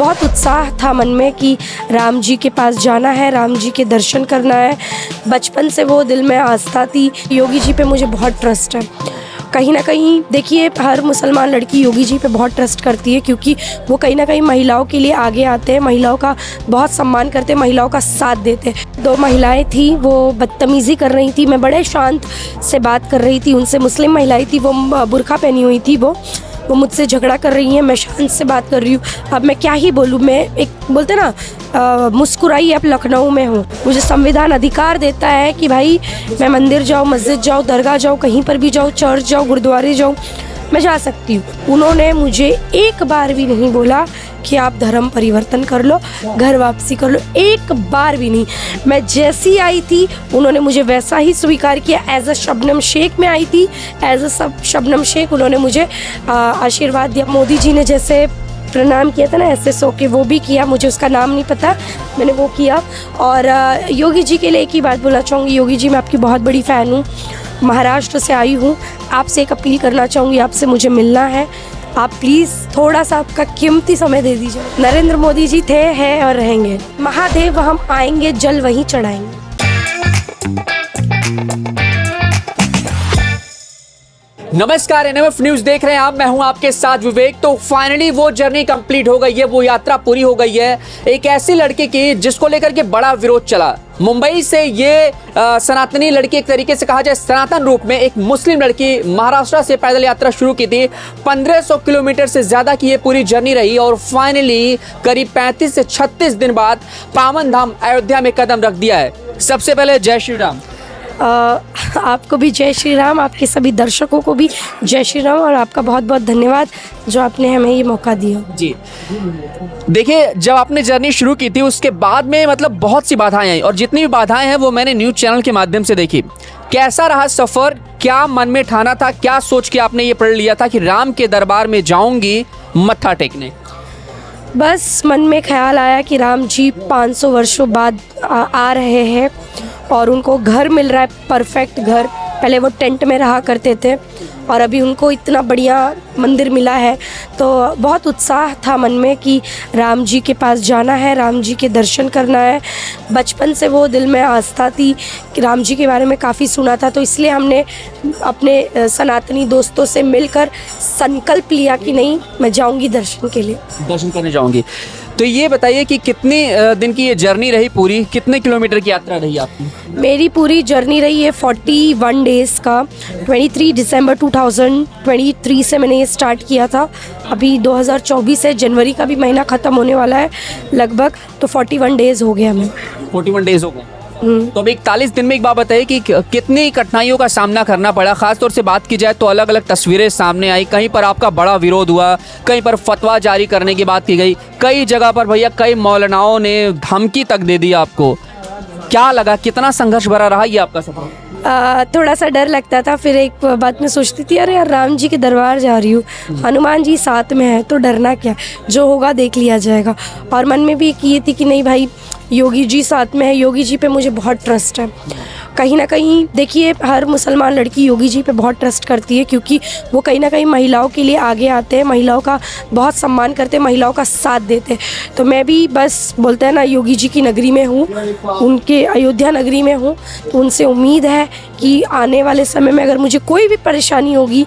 बहुत उत्साह था मन में कि राम जी के पास जाना है, राम जी के दर्शन करना है। बचपन से वो दिल में आस्था थी। योगी जी पे मुझे बहुत ट्रस्ट है। कहीं ना कहीं देखिए, हर मुसलमान लड़की योगी जी पे बहुत ट्रस्ट करती है, क्योंकि वो कहीं ना कहीं महिलाओं के लिए आगे आते हैं, महिलाओं का बहुत सम्मान करते हैं, महिलाओं का साथ देते हैं। 2 महिलाएं थी, वो बदतमीज़ी कर रही थी। मैं बड़े शांत से बात कर रही थी उनसे। मुस्लिम महिलाएं थी, वो बुर्का पहनी हुई थी। वो मुझसे झगड़ा कर रही हैं। मैं शांत से बात कर रही हूँ। अब मैं क्या ही बोलूँ। मैं एक बोलते ना, मुस्कुराई अब लखनऊ में हूँ। मुझे संविधान अधिकार देता है कि भाई मैं मंदिर जाऊँ, मस्जिद जाऊँ, दरगाह जाऊँ, कहीं पर भी जाऊँ, चर्च जाऊँ, गुरुद्वारे जाऊँ, मैं जा सकती हूँ। उन्होंने मुझे एक बार भी नहीं बोला कि आप धर्म परिवर्तन कर लो, घर वापसी कर लो, एक बार भी नहीं। मैं जैसी आई थी उन्होंने मुझे वैसा ही स्वीकार किया। एज अ शबनम शेख में आई थी, एज अ शबनम शेख उन्होंने मुझे आशीर्वाद दिया। मोदी जी ने जैसे प्रणाम किया था ना ऐसे सो के, वो भी किया। मुझे उसका नाम नहीं पता, मैंने वो किया। और योगी जी के लिए एक ही बात बोलना चाहूँगी, योगी जी मैं आपकी बहुत बड़ी फ़ैन हूँ। महाराष्ट्र से आई हूँ, आपसे एक अपील करना चाहूँगी, आपसे मुझे मिलना है। आप प्लीज़ थोड़ा सा आपका कीमती समय दे दीजिए। नरेंद्र मोदी जी थे, हैं और रहेंगे। महादेव हम आएंगे, जल वहीं चढ़ाएंगे। नमस्कार, एनएमएफ न्यूज देख रहे हैं आप। मैं हूं आपके साथ विवेक। तो फाइनली वो जर्नी कंप्लीट हो गई है, वो यात्रा पूरी हो गई है एक ऐसी लड़की की जिसको लेकर के बड़ा विरोध चला। मुंबई से ये सनातनी लड़की, एक तरीके से कहा जाए सनातन रूप में एक मुस्लिम लड़की, महाराष्ट्र से पैदल यात्रा शुरू की थी। 1500 किलोमीटर से ज्यादा की ये पूरी जर्नी रही और फाइनली करीब 35 से 36 दिन बाद पावन धाम अयोध्या में कदम रख दिया है। सबसे पहले जय श्री राम। आपको भी जय श्री राम, आपके सभी दर्शकों को भी जय श्री राम, और आपका बहुत बहुत धन्यवाद जो आपने हमें ये मौका दिया। जी देखिए, जब आपने जर्नी शुरू की थी उसके बाद में मतलब बहुत सी बाधाएं आई, और जितनी भी बाधाएं हैं वो मैंने न्यूज़ चैनल के माध्यम से देखी। कैसा रहा सफ़र? क्या मन में ठाना था, क्या सोच के आपने ये पढ़ लिया था कि राम के दरबार में जाऊंगी मत्था टेकने? बस मन में ख्याल आया कि राम जी 500 वर्षों बाद आ रहे हैं और उनको घर मिल रहा है, परफेक्ट घर। पहले वो टेंट में रहा करते थे और अभी उनको इतना बढ़िया मंदिर मिला है। तो बहुत उत्साह था मन में कि राम जी के पास जाना है, राम जी के दर्शन करना है। बचपन से वो दिल में आस्था थी कि राम जी के बारे में काफ़ी सुना था, तो इसलिए हमने अपने सनातनी दोस्तों से मिलकर संकल्प लिया कि नहीं, मैं जाऊंगी दर्शन के लिए, दर्शन करने जाऊंगी। तो ये बताइए कि कितने दिन की ये जर्नी रही पूरी, कितने किलोमीटर की यात्रा रही आपकी? मेरी पूरी जर्नी रही है 41 डेज़ का। 23 दिसंबर 2023 से मैंने ये स्टार्ट किया था। अभी 2024 है, जनवरी का भी महीना ख़त्म होने वाला है लगभग, तो 41 डेज़ हो गए हमें। 41 डेज हो गए। तो अभी 41 दिन में एक बात बताइए कि कितनी कठिनाइयों का सामना करना पड़ा। खासतौर से बात की जाए तो अलग अलग तस्वीरें सामने आई। कहीं पर आपका बड़ा विरोध हुआ, कहीं पर फतवा जारी करने की बात की गई, कई जगह पर भैया कई मौलानाओं ने धमकी तक दे दी आपको। क्या लगा, कितना संघर्ष भरा रहा ये आपका सफर? थोड़ा सा डर लगता था। फिर एक बात मैं सोचती थी, अरे यार राम जी के दरबार जा रही हूँ, हनुमान जी साथ में है, तो डरना क्या, जो होगा देख लिया जाएगा। और मन में भी एक ये थी कि नहीं भाई, योगी जी साथ में है, योगी जी पे मुझे बहुत ट्रस्ट है। कहीं ना कहीं देखिए, हर मुसलमान लड़की योगी जी पे बहुत ट्रस्ट करती है, क्योंकि वो कहीं ना कहीं महिलाओं के लिए आगे आते हैं, महिलाओं का बहुत सम्मान करते हैं, महिलाओं का साथ देते हैं। तो मैं भी बस बोलते हैं ना, योगी जी की नगरी में हूँ, उनके अयोध्या नगरी में हूँ, तो उनसे उम्मीद है कि आने वाले समय में अगर मुझे कोई भी परेशानी होगी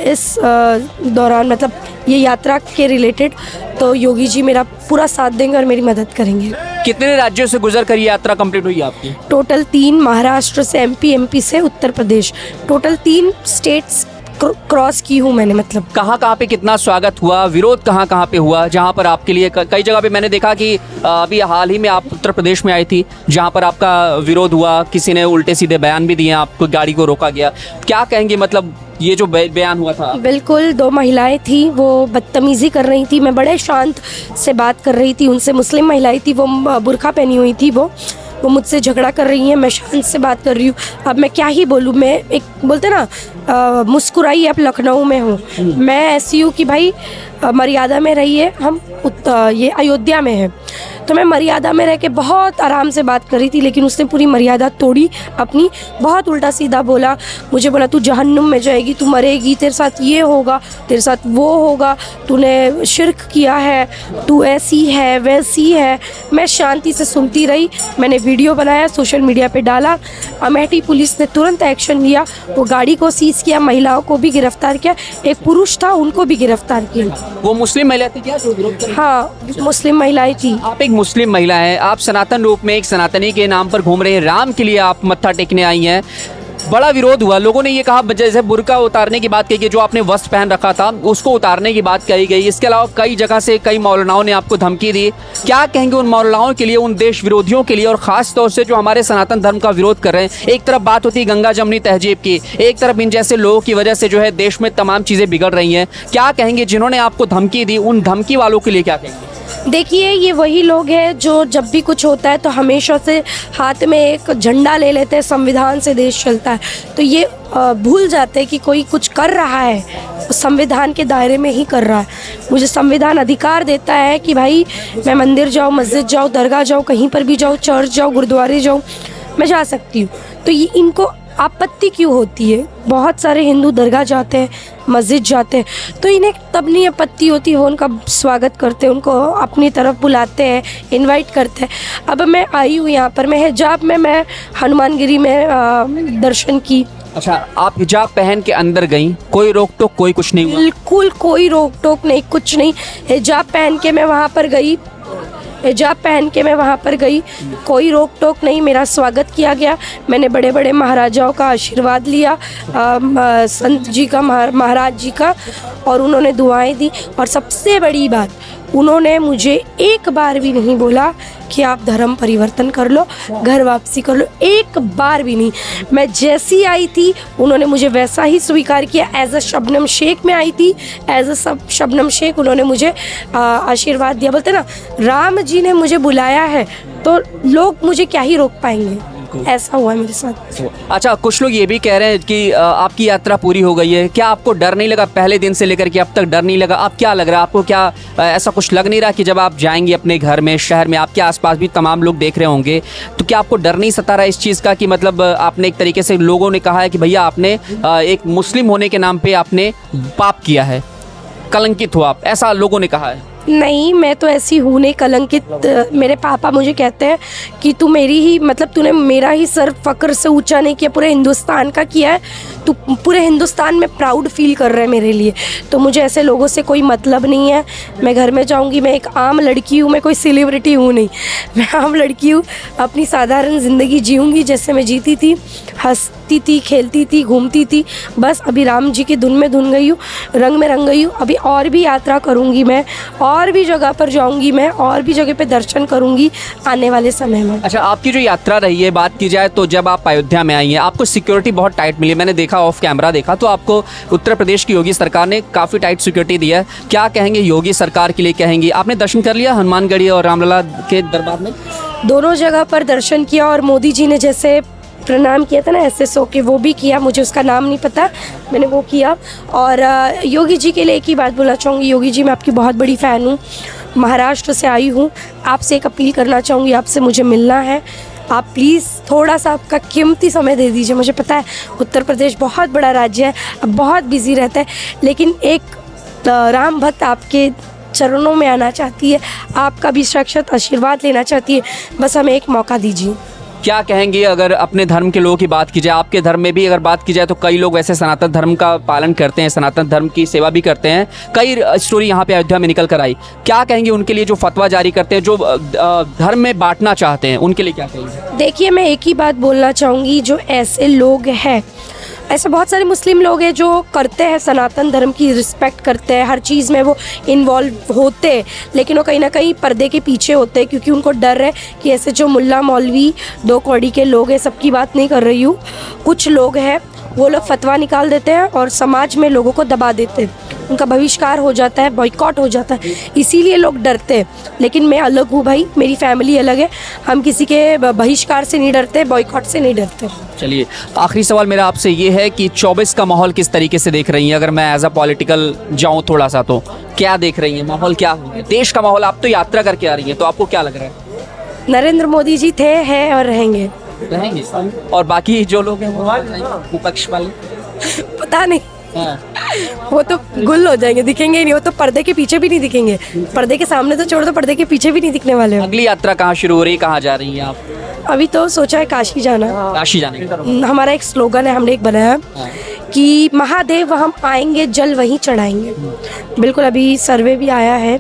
इस दौरान, मतलब ये यात्रा के रिलेटेड, तो योगी जी मेरा पूरा साथ देंगे और मेरी मदद करेंगे। कितने राज्यों से गुजर कर ये यात्रा कंप्लीट हुई आपकी? टोटल 3, महाराष्ट्र से एमपी से Uttar Pradesh, total 3 states cross की हूँ मैंने। मतलब कहाँ पे कितना स्वागत हुआ, विरोध कहाँ पे हुआ, जहाँ पर आपके लिए कई जगह पे मैंने देखा कि अभी हाल ही में आप उत्तर प्रदेश में आई थी, जहाँ पर आपका विरोध हुआ, किसी ने उल्टे सीधे बयान भी दिए, आपको गाड़ी को रोका गया। क्या कहेंगे, मतलब ये जो बयान हुआ था? बिल्कुल, 2 महिलाएं थी, वो बदतमीज़ी कर रही थी। मैं बड़े शांत से बात कर रही थी उनसे। मुस्लिम महिलाएं थी, वो बुर्का पहनी हुई थी, वो मुझसे झगड़ा कर रही हैं। मैं शांत से बात कर रही हूँ। अब मैं क्या ही बोलूँ। मैं एक बोलते ना, मुस्कुराई अब लखनऊ में हूँ। मैं ऐसी हूँ कि भाई मर्यादा में रहिए, हम ये अयोध्या में हैं। तो मैं मर्यादा में रह के बहुत आराम से बात कर रही थी, लेकिन उसने पूरी मर्यादा तोड़ी अपनी, बहुत उल्टा सीधा बोला। मुझे बोला तू जहन्नुम में जाएगी, तू मरेगी, तेरे साथ ये होगा, तेरे साथ वो होगा, तूने शिर्क किया है, तू ऐसी है वैसी है। मैं शांति से सुनती रही। मैंने वीडियो बनाया, सोशल मीडिया पे डाला। अमेठी पुलिस ने तुरंत एक्शन लिया, वो गाड़ी को सीज किया, महिलाओं को भी गिरफ्तार किया, एक पुरुष था उनको भी गिरफ्तार किया। वो मुस्लिम महिला थी क्या जो गिरफ्तार हुई? हाँ, मुस्लिम महिलाएं थी। आप एक मुस्लिम महिला हैं, आप सनातन रूप में एक सनातनी के नाम पर घूम रहे हैं, राम के लिए आप मत्था टेकने आई हैं। बड़ा विरोध हुआ, लोगों ने ये कहा, जैसे बुर्का उतारने की बात कही गई, जो आपने वस्त्र पहन रखा था उसको उतारने की बात कही गई। इसके अलावा कई जगह से कई मौलानाओं ने आपको धमकी दी। क्या कहेंगे उन मौलानाओं के लिए, उन देश विरोधियों के लिए, और ख़ास तौर से जो हमारे सनातन धर्म का विरोध कर रहे हैं? एक तरफ बात होती है गंगा जमनी तहजीब की, एक तरफ इन जैसे लोगों की वजह से जो है देश में तमाम चीज़ें बिगड़ रही हैं। क्या कहेंगे जिन्होंने आपको धमकी दी, उन धमकी वालों के लिए क्या कहेंगे? देखिए, ये वही लोग हैं जो जब भी कुछ होता है तो हमेशा से हाथ में एक झंडा ले लेते हैं, संविधान से देश चलता है, तो ये भूल जाते हैं कि कोई कुछ कर रहा है वो संविधान के दायरे में ही कर रहा है। मुझे संविधान अधिकार देता है कि भाई मैं मंदिर जाऊँ, मस्जिद जाऊँ, दरगाह जाऊँ, कहीं पर भी जाऊँ, चर्च जाऊँ, गुरुद्वारे जाऊँ, मैं जा सकती हूँ। तो ये इनको आपत्ति क्यों होती है? बहुत सारे हिंदू दरगाह जाते हैं, मस्जिद जाते हैं, तो इन्हें तब नहीं आपत्ति होती, वो उनका स्वागत करते हैं, उनको अपनी तरफ बुलाते हैं, इनवाइट करते हैं। अब मैं आई हूँ यहाँ पर, मैं हिजाब में, मैं हनुमानगिरी में दर्शन की। अच्छा, आप हिजाब पहन के अंदर गई, कोई रोक टोक, कोई कुछ नहीं हुआ? बिल्कुल कोई रोक टोक नहीं, कुछ नहीं। हिजाब पहन के मैं वहाँ पर गई, हिजाब पहन के मैं वहाँ पर गई, कोई रोक टोक नहीं, मेरा स्वागत किया गया। मैंने बड़े बड़े महाराजाओं का आशीर्वाद लिया, संत जी का, महाराज जी का, और उन्होंने दुआएं दी। और सबसे बड़ी बात, उन्होंने मुझे एक बार भी नहीं बोला कि आप धर्म परिवर्तन कर लो, घर वापसी कर लो, एक बार भी नहीं। मैं जैसी आई थी उन्होंने मुझे वैसा ही स्वीकार किया। एज अ शबनम शेख में आई थी, एज अ शबनम शेख उन्होंने मुझे आशीर्वाद दिया। बोलते ना, राम जी ने मुझे बुलाया है तो लोग मुझे क्या ही रोक पाएंगे, ऐसा हुआ मेरे साथ। अच्छा, कुछ लोग ये भी कह रहे हैं कि आपकी यात्रा पूरी हो गई है, क्या आपको डर नहीं लगा? पहले दिन से लेकर के अब तक डर नहीं लगा? अब क्या लग रहा है आपको? क्या ऐसा कुछ लग नहीं रहा कि जब आप जाएंगे अपने घर में, शहर में, आपके आसपास भी तमाम लोग देख रहे होंगे, तो क्या आपको डर नहीं सता रहा इस चीज़ का कि मतलब आपने एक तरीके से, लोगों ने कहा है कि भैया आपने एक मुस्लिम होने के नाम पर आपने पाप किया है, कलंकित हो आप, ऐसा लोगों ने कहा है? नहीं, मैं तो ऐसी हूँ नहीं कलंकित। मेरे पापा मुझे कहते हैं कि तू मेरी ही, मतलब तूने मेरा ही सर फ़क्र से ऊंचा नहीं किया, पूरे हिंदुस्तान का किया है, तू पूरे हिंदुस्तान में प्राउड फील कर रहा है मेरे लिए। तो मुझे ऐसे लोगों से कोई मतलब नहीं है। मैं घर में जाऊँगी, मैं एक आम लड़की हूँ, मैं कोई सेलिब्रिटी हूँ नहीं, मैं आम लड़की हूँ, अपनी साधारण ज़िंदगी जीऊँगी जैसे मैं जीती थी, हंसती थी, खेलती थी, घूमती थी। बस अभी राम जी की धुन में धुन गई हूँ, रंग में रंग गई हूँ। अभी और भी यात्रा करूँगी मैं, और भी जगह पर जाऊँगी मैं, और भी जगह पे दर्शन करूँगी आने वाले समय में। अच्छा, आपकी जो यात्रा रही है, बात की जाए तो जब आप अयोध्या में आई हैं, आपको सिक्योरिटी बहुत टाइट मिली। मैंने देखा, ऑफ कैमरा देखा, तो आपको उत्तर प्रदेश की योगी सरकार ने काफ़ी टाइट सिक्योरिटी दी है। क्या कहेंगे योगी सरकार के लिए? कहेंगे आपने दर्शन कर लिया हनुमानगढ़ी और रामलला के दरबार में? दोनों जगह पर दर्शन किया, और मोदी जी ने जैसे प्रणाम किया था ना SSO के, वो भी किया। मुझे उसका नाम नहीं पता, मैंने वो किया। और योगी जी के लिए एक ही बात बोलना चाहूँगी, योगी जी मैं आपकी बहुत बड़ी फ़ैन हूँ, महाराष्ट्र से आई हूँ, आपसे एक अपील करना चाहूँगी, आपसे मुझे मिलना है। आप प्लीज़ थोड़ा सा आपका कीमती समय दे दीजिए। मुझे पता है उत्तर प्रदेश बहुत बड़ा राज्य है, अब बहुत बिजी रहता है, लेकिन एक राम भक्त आपके चरणों में आना चाहती है, आपका भी साक्षात आशीर्वाद लेना चाहती है। बस हमें एक मौका दीजिए। क्या कहेंगे अगर अपने धर्म के लोगों की बात की जाए, आपके धर्म में भी अगर बात की जाए तो कई लोग वैसे सनातन धर्म का पालन करते हैं, सनातन धर्म की सेवा भी करते हैं। कई स्टोरी यहाँ पे अयोध्या में निकल कर आई। क्या कहेंगे उनके लिए जो फतवा जारी करते हैं, जो धर्म में बांटना चाहते हैं, उनके लिए क्या कहेंगे? देखिए, मैं एक ही बात बोलना चाहूँगी, जो ऐसे लोग हैं, ऐसे बहुत सारे मुस्लिम लोग हैं जो करते हैं, सनातन धर्म की रिस्पेक्ट करते हैं, हर चीज़ में वो इन्वॉल्व होते हैं, लेकिन वो कहीं ना कहीं पर्दे के पीछे होते हैं, क्योंकि उनको डर है कि ऐसे जो मुल्ला मौलवी दो कौड़ी के लोग हैं, सबकी बात नहीं कर रही हूँ, कुछ लोग हैं वो लोग फतवा निकाल देते हैं और समाज में लोगों को दबा देते हैं, उनका बहिष्कार हो जाता है, बॉयकॉट हो जाता है, इसीलिए लोग डरते हैं। लेकिन मैं अलग हूँ भाई, मेरी फैमिली अलग है, हम किसी के बहिष्कार से नहीं डरते, बॉयकॉट से नहीं डरते। चलिए, आखिरी सवाल मेरा आपसे ये है कि 24 का माहौल किस तरीके से देख रही हैं? अगर मैं एज अ पॉलिटिकल जाऊँ थोड़ा सा, तो क्या देख रही हैं? माहौल क्या है? देश का माहौल, आप तो यात्रा करके आ रही हैं, तो आपको क्या लग रहा है? नरेंद्र मोदी जी थे, हैं और रहेंगे। रहेंगे। और बाकी जो लोग हैं वो विपक्ष वाले, पता नहीं, हाँ। वो तो गुल हो जाएंगे, दिखेंगे ही नहीं। वो तो पर्दे के पीछे भी नहीं दिखेंगे, पर्दे के सामने तो छोड़ दो, पर्दे के पीछे भी नहीं दिखने वाले हो। अगली यात्रा कहाँ शुरू हो रही है, कहाँ जा रही हैं आप? अभी तो सोचा है काशी जाना। काशी जाने का। हमारा एक स्लोगन है, हमने एक बनाया कि महादेव हम आएंगे, जल वहीं चढ़ाएंगे। बिल्कुल, अभी सर्वे भी आया है,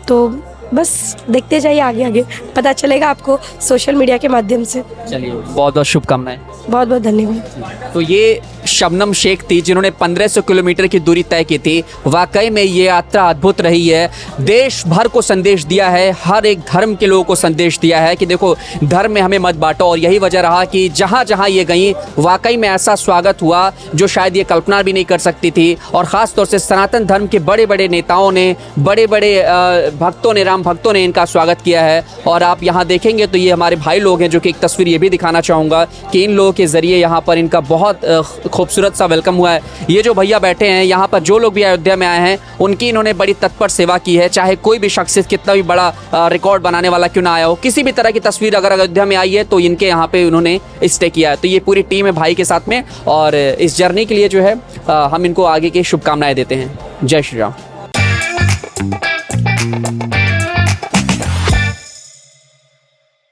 तो बस देखते जाइए, आगे आगे पता चलेगा आपको सोशल मीडिया के माध्यम से। चलिए, बहुत बहुत शुभकामनाएं। बहुत बहुत धन्यवाद। तो ये शबनम शेख थी जिन्होंने 1500 किलोमीटर की दूरी तय की थी। वाकई में ये यात्रा अद्भुत रही है, देश भर को संदेश दिया है, हर एक धर्म के लोगों को संदेश दिया है कि देखो धर्म में हमें मत बांटो। और यही वजह रहा कि जहाँ जहाँ ये गई वाकई में ऐसा स्वागत हुआ जो शायद ये कल्पना भी नहीं कर सकती थी। और ख़ास तौर से सनातन धर्म के बड़े बड़े नेताओं ने, बड़े बड़े भक्तों ने, राम भक्तों ने इनका स्वागत किया है। और आप यहाँ देखेंगे तो ये हमारे भाई लोग हैं, जो कि एक तस्वीर ये भी दिखाना चाहूँगा कि इन लोगों के ज़रिए यहाँ पर इनका बहुत खूबसूरत सा वेलकम हुआ है। ये जो भैया बैठे हैं यहाँ पर, जो लोग भी अयोध्या में आए हैं, उनकी इन्होंने बड़ी तत्पर सेवा की है। चाहे कोई भी शख्स कितना भी बड़ा रिकॉर्ड बनाने वाला क्यों ना आया हो, किसी भी तरह की तस्वीर अगर अयोध्या में आई है तो इनके यहाँ पे उन्होंने स्टे किया है। तो ये पूरी टीम है भाई के साथ में, और इस जर्नी के लिए जो है हम इनको आगे की शुभकामनाएं देते हैं। जय श्री राम।